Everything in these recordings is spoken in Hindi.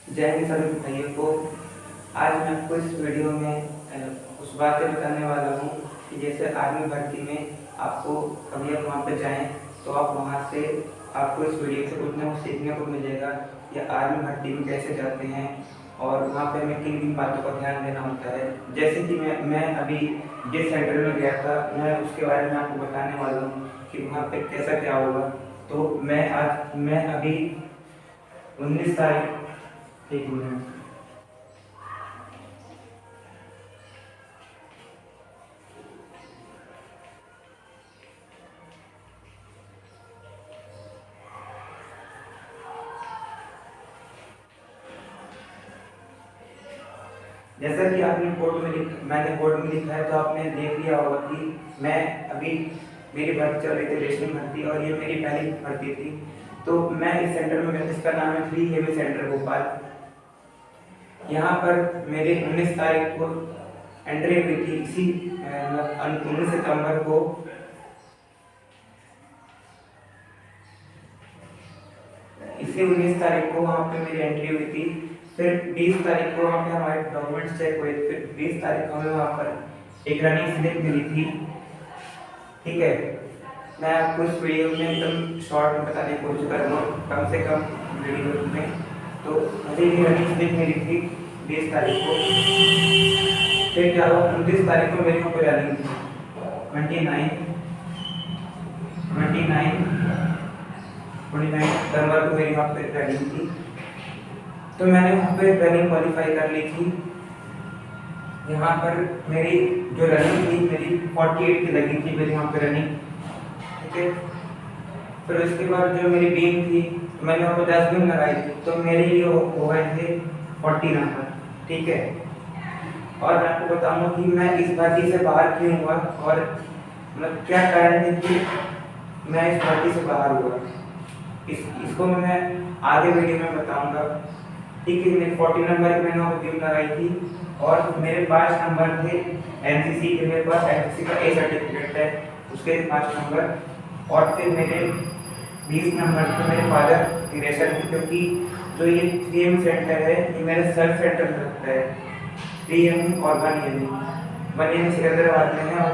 जय हिंद सभी भाइयों को। आज मैं आपको इस वीडियो में कुछ बातें बताने वाला हूँ कि जैसे आर्मी भर्ती में आपको कभी आप वहाँ पे जाएं तो आप वहाँ से आपको इस वीडियो से कुछ ना कुछ सीखने को मिलेगा या आर्मी भर्ती में कैसे जाते हैं और वहाँ पे हमें किन किन बातों का ध्यान देना होता है। जैसे कि मैं अभी जिस सेंटर में गया था मैं उसके बारे में आपको बताने वाला हूँ कि वहाँ पे कैसा क्या होगा। तो मैं अभी 19 तारीख, एक मिनट, जैसा कि मैंने बोर्ड में लिखा है तो आपने देख लिया होगा कि मैं अभी मेरी भर्ती चल रही थी, रेशनिंग भर्ती, और ये मेरी पहली भर्ती थी। तो मैं इस सेंटर में गया जिसका नाम है फ्री हेवी सेंटर भोपाल। यहाँ पर मेरे 19 तारीख को एंट्री हुई थी। इसी 19 सितंबर को इसी 19 तारीख को वहाँ पे मेरी एंट्री हुई थी। फिर 20 तारीख को वहाँ पे हमारे डॉक्यूमेंट्स चेक हुए। फिर 20 तारीख को हमें वहाँ पर एक रनिंग स्लिप मिली थी। ठीक है, मैं आपको इस वीडियो में एकदम शॉर्ट में बताने की कोशिश करूँगा, कम से कम वीडियो में। तो मुझे ये रनिंग स्लिप मिली थी 20 तारीख को। फिर क्या हुआ, 29 तारीख को मेरी वहाँ पर रनिंग थी 29 को मेरी वहाँ पे रनिंग थी। तो मैंने वहाँ पे रनिंग क्वालिफाई कर ली थी। यहाँ पर मेरी जो रनिंग थी मेरी 48 की लगी थी मेरी वहाँ पे रनिंग। ठीक है, फिर उसके बाद जो मेरी बीम थी तो मैंने वहाँ पे 10 बीम लगाई थी, तो मेरे ये हो गए थे 40 नंबर। ठीक है, और मैं आपको बताऊंगा कि मैं इस भर्ती से बाहर क्यों हुआ और मतलब क्या कारण है कि मैं इस भर्ती से बाहर हुआ। इसको मैं आगे वीडियो में बताऊंगा। ठीक है, मेरे 40 नंबर की मैंने वहाँ बीम लगाई थी और मेरे 5 नंबर थे एनसीसी के। मेरे पास एनसीसी का ए सर्टिफिकेट है, उसके 5 नंबर। और फिर मेरे 20 नंबर थे मेरे फादर की रेशन की, क्योंकि जो ये 3M सेंटर है ये मेरा सेल्फ सेंटर लगता है। 3M और 1M सिकंदराबाद में है और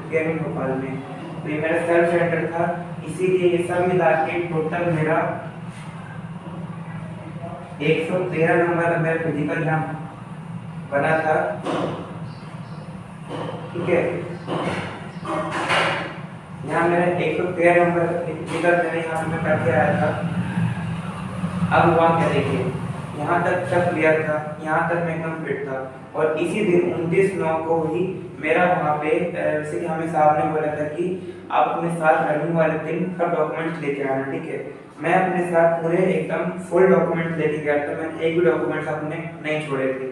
3M भोपाल में। तो ये मेरा सेल्फ सेंटर था, इसीलिए ये सब मिला के टोटल मेरा 113 नंबर का मेरा फिजिकल एग्जाम बना था। ठीक है, यहाँ मेरा 113 नंबर का फिजिकल मैंने यहाँ पे करके आया था। अब हुआ क्या, देखिए, यहाँ तक सब क्लियर था, यहाँ तक मैं एकदम फिट था। और इसी दिन 29/9 को ही मेरा वहाँ पे जैसे कि हमें साहब ने बोला था कि आप अपने साथ रनिंग वाले दिन सब डॉक्यूमेंट्स लेके आना। ठीक है, मैं अपने साथ पूरे एकदम फुल डॉक्यूमेंट्स लेके गया था, मैंने एक भी डॉक्यूमेंट्स अपने नहीं छोड़े थे।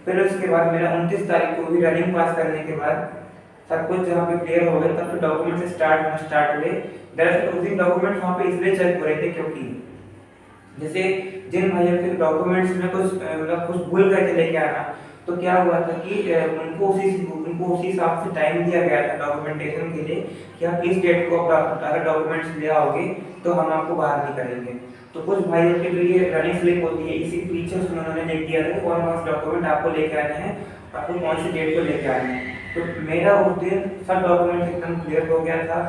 फिर उसके बाद मेरा 29 तारीख को भी रनिंग पास करने के बाद सब कुछ जहाँ पे क्लियर हो गया, तब फिर डॉक्यूमेंट्स स्टार्ट हुए। दरअसल उस दिन डॉक्यूमेंट्स वहाँ पे इसलिए चेक हो रहे थे क्योंकि जैसे जिन भाइयों के डॉक्यूमेंट्स में कुछ मतलब कुछ भूल गए थे लेके आना, तो क्या हुआ था कि उनको उसी हिसाब से टाइम दिया गया था डॉक्यूमेंटेशन के लिए कि आप इस डेट को अगर डॉक्यूमेंट्स ले आओगे तो हम आपको बाहर नहीं करेंगे। तो कुछ भाइयों के जो ये रनिंग स्लिप होती है इसी पीछे उन्होंने लिख दिया था कौन कौन से डॉक्यूमेंट आपको लेके आने हैं, आपको कौन सी डेट को लेके आने हैं। तो मेरा उस दिन सब डॉक्यूमेंट एकदम क्लियर हो गया था।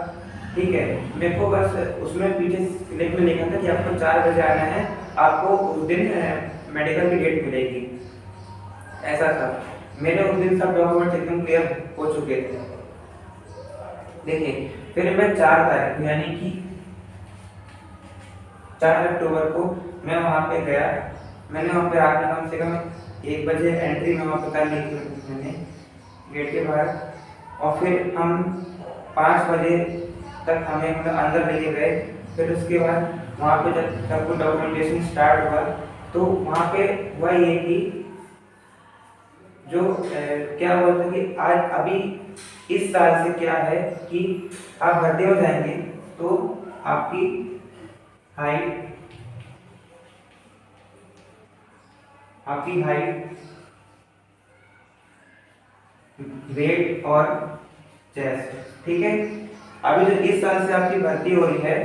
ठीक है, मेरे को बस उसमें पीछे स्लिप में लिखा था कि आपको 4 बजे आना है, आपको उस दिन मेडिकल की डेट मिलेगी, ऐसा था। मेरे उस दिन सब डॉक्यूमेंट एकदम क्लियर हो चुके थे। देखिए, फिर मैं 4 तारीख यानी कि 4 अक्टूबर को मैं वहाँ पे गया। मैंने वहाँ पे आके कम से कम 1 बजे एंट्री में वहाँ पे कर ली थी मैंने गेट के बाहर। और फिर हम 5 बजे तक हमें मतलब अंदर लेके गए। फिर उसके बाद वहाँ पे जब सब कुछ डॉक्यूमेंटेशन स्टार्ट हुआ तो वहाँ पे हुआ ये कि जो क्या हुआ था कि आज अभी इस साल से क्या है कि आप भर्ती हो जाएंगे तो आपकी हाइट आपकी हाइट, वेट और चेस्ट। ठीक है, अभी जो इस साल से आपकी भर्ती हो रही है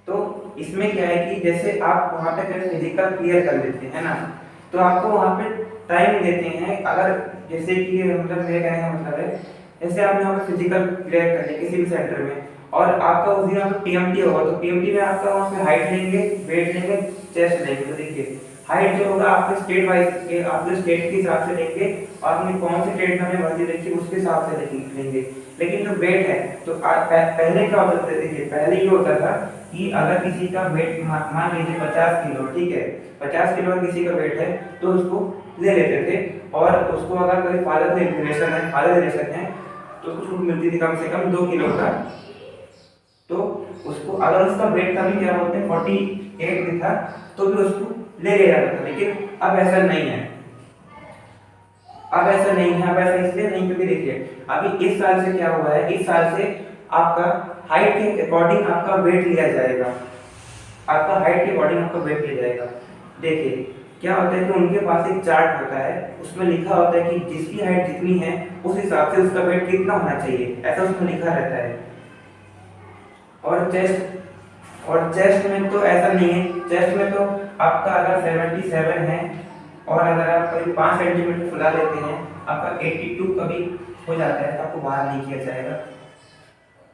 तो इसमें क्या है कि जैसे आप वहाँ पे कभी फिजिकल क्लियर कर लेते हैं ना, तो आपको वहाँ पे टाइम देते हैं। अगर जैसे कि मतलब मेरे कहने का मतलब है, जैसे आपने वहाँ पे फिजिकल क्लियर कर लिया किसी भी सेंटर में, और आपका उस दिन आपका पीएमटी होगा, तो पीएमटी में आपका वहाँ पे हाइट लेंगे, वेट लेंगे, चेस्ट लेंगे। तो देखिए हाइट जो होगा आपके स्टेट वाइज के, आपके स्टेट के हिसाब से लेंगे, और आपने कौन से स्टेट में भर्ती रखी उसके हिसाब से लेंगे। लेकिन जो वेट है, तो पहले क्या होता था, देखिए पहले ये होता था कि अगर किसी का वेट मान लीजिए 50 किलो, ठीक है, 50 किलो का किसी का वेट है, तो उसको ले लेते थे, और उसको अगर कोई फादर रिलेशन है तो उसको छूट मिलती थी कम से कम 2 किलो का। तो उसको अगर उसका वेट का भी क्या बोलते हैं 48 भी था, तो भी उसको ले लिया जाता था। लेकिन अब ऐसा नहीं है, अब ऐसा नहीं है। अब ऐसा इसलिए नहीं क्योंकि देखिए अभी इस साल से क्या हुआ है, इस साल से आपका हाइट के अकॉर्डिंग आपका वेट लिया जाएगा, आपका हाइट के अकॉर्डिंग आपका वेट लिया जाएगा। देखिए क्या होता है कि उनके पास एक चार्ट होता है, उसमें लिखा होता है कि जिसकी हाइट जितनी है उस हिसाब से उसका वेट कितना होना चाहिए, ऐसा उसमें लिखा रहता है। और चेस्ट में तो ऐसा नहीं है। चेस्ट में तो आपका अगर 77 है, और अगर आप कभी 5 सेंटीमीटर फुला लेते हैं, आपका 82 कभी हो जाता है, तो आपको बाहर नहीं किया जाएगा।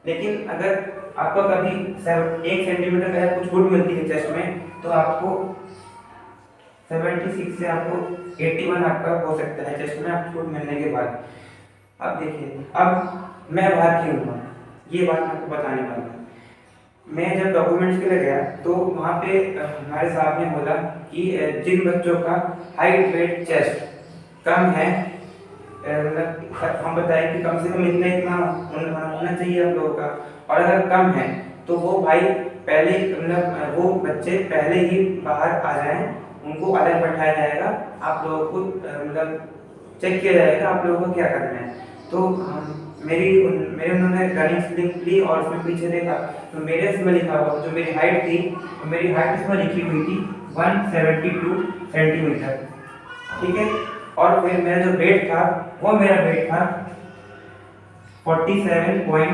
लेकिन अगर आपको कभी 1 सेंटीमीटर का कुछ छूट मिलती है चेस्ट में, तो आपको 76 से आपको 81 आपका हो सकता है चेस्ट में आपको छूट मिलने के बाद। अब देखिए अब मैं बाहर क्यों हुआ, ये बात मैं आपको बताने वाला हूँ। मैं जब डॉक्यूमेंट्स के लिए गया, तो वहाँ पे हमारे साहब ने बोला कि जिन बच्चों का हाइट वेट चेस्ट कम है, मतलब हम बताएं कि कम से कम इतना होना चाहिए आप लोगों का, और अगर कम है तो वो भाई पहले मतलब वो बच्चे पहले ही बाहर आ जाएं, उनको अलग बैठाया जाएगा, आप लोगों को मतलब चेक किया जाएगा आप लोगों को क्या करना है। तो मेरे उन्होंने रनिंग स्लिप ली, और उसमें पीछे देखा तो मेरे इसमें लिखा हुआ जो मेरी हाइट थी, तो मेरी हाइट इसमें लिखी हुई थी 172 सेंटीमीटर, ठीक है। और फिर मेरा जो वेट था, वो मेरा वेट था 47.1।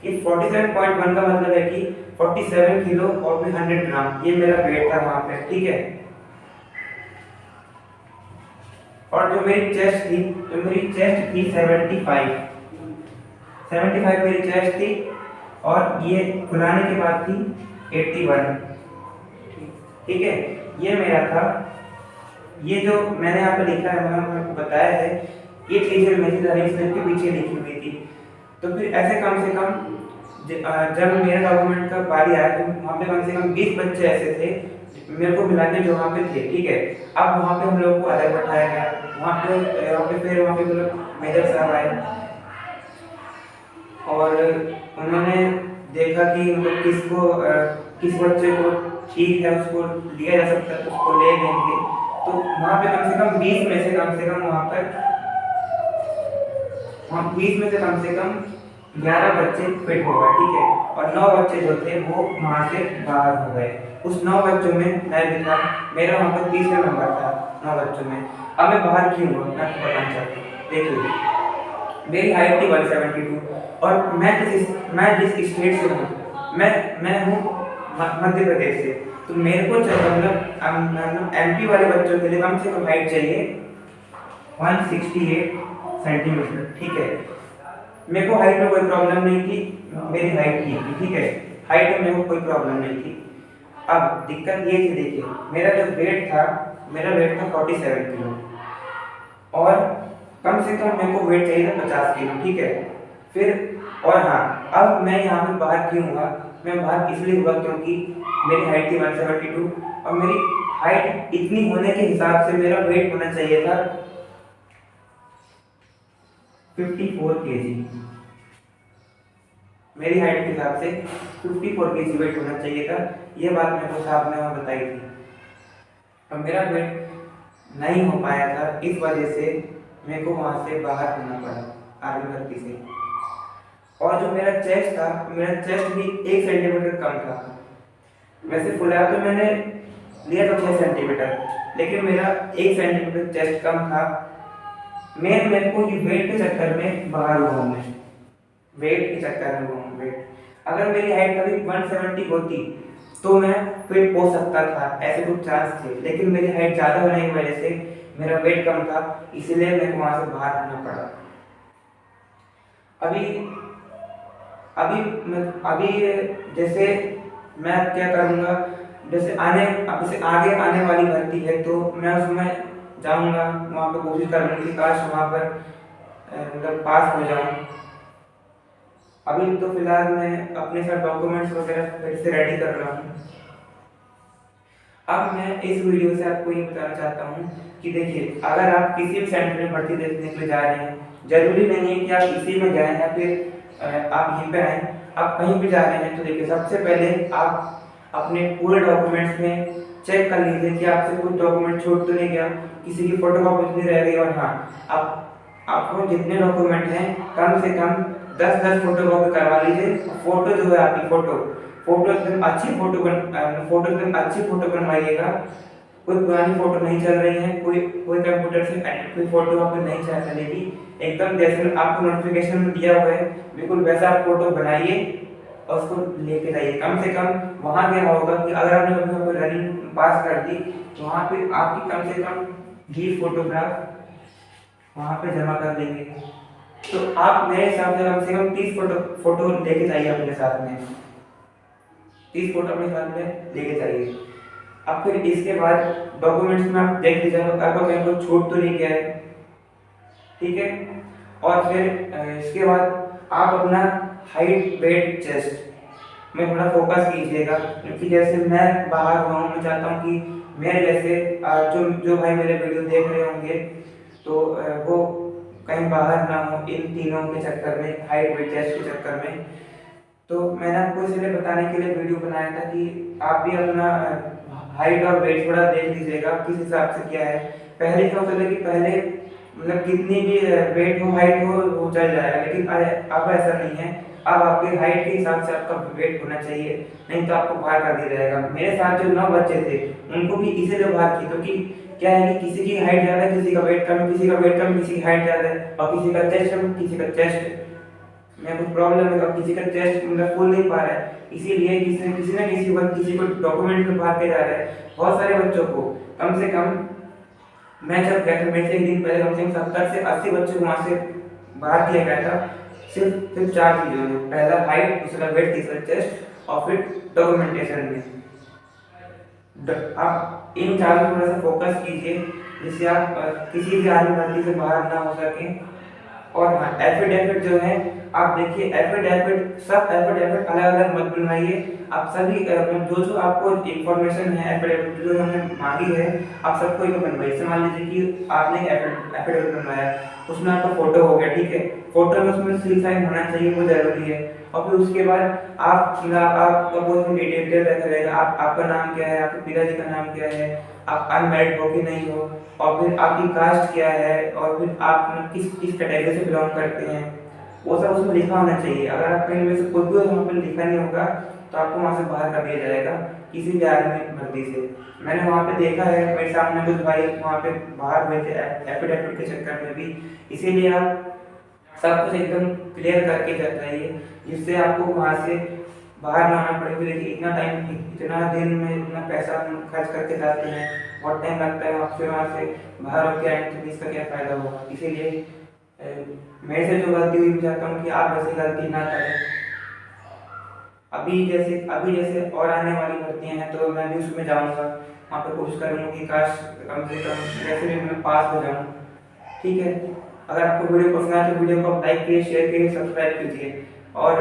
इस 47.1 का मतलब है कि 47 किलो और फिर 100 ग्राम, ये मेरा वेट था वहाँ पे, ठीक है। और जो मेरी चेस्ट थी, तो मेरी चेस्ट थी 75 मेरी चेस्ट थी, और ये फुलाने के बाद थी 81, ठीक है। ये मेरा था, ये जो मैंने यहाँ पे लिखा है, मैंने आपको बताया है, ये चीज़ें मेरी रनिंग स्लिप के पीछे लिखी हुई थी। तो फिर ऐसे कम से कम जब मेरा डॉक्यूमेंट का बारी आया, तो वहाँ पे कम से कम 20 बच्चे ऐसे थे मेरे को मिला के जो वहाँ पे थे, ठीक है। अब वहाँ पे हम लोगों को अलग बैठाया गया, फिर वहाँ पे मतलब मेजर साहब आए, और उन्होंने देखा कि मतलब किस बच्चे को ठीक है, उसको लिया जा सकता है तो उसको ले लेंगे। तो वहाँ पे कम से कम 20 में से कम से कम वहाँ पर 20 में से कम 11 बच्चे फिट हो गए, ठीक है। और 9 बच्चे जो थे वो वहाँ से बाहर हो गए। उस 9 बच्चों में मैं भी था, मेरा वहाँ पर 30वां नंबर था 9 बच्चों में। अब मैं बाहर क्यों हुआ, मैं आपको बताना चाहता हूँ। देखिए मेरी हाइट थी 172, और मैं जिस स्टेट से हूँ, मैं हूँ मध्य प्रदेश से। तो मेरे को मतलब एमपी वाले बच्चों के लिए कम से कम हाइट चाहिए 168 सेंटीमीटर, ठीक है। मेरे को हाइट में कोई प्रॉब्लम नहीं थी, मेरी हाइट ठीक थी, ठीक है, हाइट में मेरे को कोई प्रॉब्लम नहीं थी। अब दिक्कत ये थी, देखिए मेरा जो वेट था, मेरा वेट था 47 किलो, और कम से कम मेरे को वेट चाहिए था 50 किलो, ठीक है। फिर और हाँ, अब मैं यहाँ पे बाहर क्यों हुआ, मैं बाहर इसलिए हुआ क्योंकि मेरी हाइट थी 172, और मेरी हाइट इतनी होने के हिसाब से मेरा वेट होना चाहिए था 54 केजी। मेरी हाइट के हिसाब से 54 केजी वेट होना चाहिए था। ये बात मेरे को साहब ने वहाँ बताई थी, और मेरा वेट नहीं हो पाया था, इस वजह से मेरे को वहाँ से बाहर होना पड़ा आर्मी भर्ती से। और जो मेरा चेस्ट था, मेरा चेस्ट भी 1 सेंटीमीटर कम था। वैसे फुलाया तो मैंने लिया था 6 सेंटीमीटर, लेकिन मेरा 1 सेंटीमीटर चेस्ट कम था। मेरे को ये वेट के चक्कर में बाहर हुआ हूँ, मैं वेट के चक्कर में हुआ हूँ, वेट। अगर मेरी हाइट कभी 170 होती तो मैं फिर हो सकता था, ऐसे कुछ चांस थे, लेकिन मेरी हाइट ज़्यादा होने की वजह से मेरा वेट कम था, इसलिए मेरे को वहाँ से बाहर आना पड़ा। अभी अभी जैसे मैं अब क्या करूँगा, जैसे अब जैसे आगे आने वाली भर्ती है तो मैं उसमें जाऊँगा, वहाँ पे कोशिश करूँगी कि काश वहाँ पर मतलब पास हो जाऊँ। अभी तो फिलहाल मैं अपने सब डॉक्यूमेंट्स वगैरह फिर से रेडी कर रहा हूँ। अब मैं इस वीडियो से आपको ये बताना चाहता हूँ कि देखिए, अगर आप किसी भी सेंटर में भर्ती देखने के लिए जा रहे हैं, जरूरी नहीं है कि आप इसी में जाएं या फिर आप यहीं पे आएँ। आप कहीं भी जा रहे हैं तो देखिए, सबसे पहले आप अपने पूरे डॉक्यूमेंट्स में चेक कर लीजिए कि आपसे कुछ डॉक्यूमेंट छूट तो नहीं गया, किसी की फोटोकॉपी तो नहीं रह गई। और हाँ, आपको जितने डॉक्यूमेंट हैं कम से कम 10-10 फोटोकॉपी करवा लीजिए। फोटो जो है आपकी फोटो एकदम अच्छी फोटो बनवाइएगा। कोई पुरानी फोटो नहीं चल रही है, कोई कंप्यूटर से कोई फोटो आपको नहीं चलेगी। एकदम जैसे आपको नोटिफिकेशन में दिया हुआ है बिल्कुल वैसा आप फोटो बनाइए और उसको लेके जाइए। कम से कम वहाँ क्या होगा कि अगर आपने कभी रनिंग पास कर दी तो वहाँ पे आपकी कम से कम 20 फोटोग्राफ वहाँ पे जमा कर देंगे। तो आप मेरे हिसाब से कम 30 फोटो लेके जाइए अपने साथ में, 30 फोटो अपने साथ में लेके जाइए। अब फिर इसके बाद डॉक्यूमेंट्स में आप देख लीजिए आपको कहीं कुछ छूट तो नहीं गया है, ठीक है। और फिर इसके बाद आप अपना हाइट, वेट, चेस्ट में थोड़ा फोकस कीजिएगा, क्योंकि जैसे मैं बाहर हुआ हूँ, मैं चाहता हूँ कि मेरे जैसे जो जो भाई मेरे वीडियो देख रहे होंगे तो वो कहीं बाहर ना हो इन तीनों के चक्कर में, हाइट, वेट, चेस्ट के चक्कर में। तो मैंने आपको इसलिए बताने के लिए वीडियो बनाया था कि आप भी अपना हाइट और वेट थोड़ा देख लीजिएगा किस हिसाब से क्या है। पहले क्या होता था कि पहले मतलब कितनी भी वेट हो, हाइट हो, वो चल जाएगा, लेकिन अब ऐसा नहीं है। अब आपके हाइट के हिसाब से आपका वेट होना चाहिए, नहीं तो आपको बाहर कर दिया जाएगा। मेरे साथ जो 9 बच्चे थे उनको भी इसीलिए बाहर की, क्योंकि क्या है कि किसी की हाइट ज़्यादा है, किसी का वेट कम, किसी का वेट कम, किसी की हाइट ज़्यादा है, और किसी का चेस्ट कम, किसी का चेस्ट में कुछ प्रॉब्लम है, किसी का चेस्ट मतलब फुल नहीं पा रहा है, इसीलिए किसी को डॉक्यूमेंट में बाहर के जा रहा है। बहुत सारे बच्चों को कम से कम, मैं जब गया था मेरे से एक दिन पहले कम से कम 70 से 80 बच्चों को वहाँ से बाहर किया गया था, सिर्फ 4 चीज़ों में, पहला हाइट, दूसरा वेट, तीसरा चेस्ट और फिर डॉक्यूमेंटेशन में। आप इन चारों पर थोड़ा सा फोकस कीजिए जिससे आप किसी भी आर्मी भर्ती से बाहर ना हो सकें। और हाँ, एफिडेविट जो है, आप देखिए सब एफिडेविट अलग अलग मत बनवाइए। आप सभी जो जो आपको इन्फॉर्मेशन है एफिडेविट जो हमने मांगी है, आप सबको एक बनवाइए। जैसे मान लीजिए कि आपने एफिडेविट बनवाया, उसमें आपका फोटो हो गया, ठीक है, फोटो में उसमें सील साइन होना चाहिए, वो जरूरी है। और फिर उसके बाद आपका बहुत डिटेल रखा रहेगा, आपका नाम क्या है, आपके पिताजी का नाम क्या है, आप अनमैरिड हो कि नहीं हो, और फिर आपकी कास्ट क्या है, और फिर आप किस कैटेगरी से बिलोंग करते हैं, वो सब उसमें लिखा होना चाहिए। अगर आप कहीं में से कुछ भी वहाँ पर लिखा नहीं होगा तो आपको वहाँ से बाहर कर दिया जाएगा किसी भी आर्मी भर्ती से। मैंने वहाँ पे देखा है, मेरे सामने कुछ भाई वहाँ पे बाहर हुए थे एफिडेविट के चक्कर में भी। इसीलिए आप सब कुछ एकदम क्लियर करके जाइए जिससे आपको वहाँ से बाहर ना आना पड़े। देखिए, इतना दिन में इतना पैसा हम खर्च करके जाते हैं, बहुत टाइम लगता है, आपसे वहाँ से बाहर होकर आएंगे तो इसका क्या फ़ायदा होगा। इसीलिए मेरे से जो गलती हुई, मैं चाहता हूँ कि आप ऐसी गलती ना करें। अभी जैसे और आने वाली भर्तियाँ हैं तो मैं भी उसमें जाऊँगा, वहाँ पर कोशिश करूँगा कि काश कम से कम जैसे भी मैं पास हो जाऊँ, ठीक है। अगर आपको वीडियो पसंद आए तो वीडियो को आप लाइक कीजिए, शेयर कीजिए, सब्सक्राइब कीजिए, और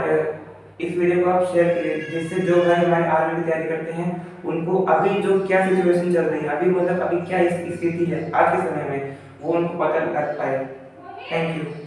इस वीडियो को आप शेयर कीजिए जिससे जो भाई हमारे आर्मी की तैयारी करते हैं उनको अभी जो क्या सिचुएशन चल रही है, अभी क्या स्थिति है आज के समय में, वो उनको पता लग पाए। Thank you.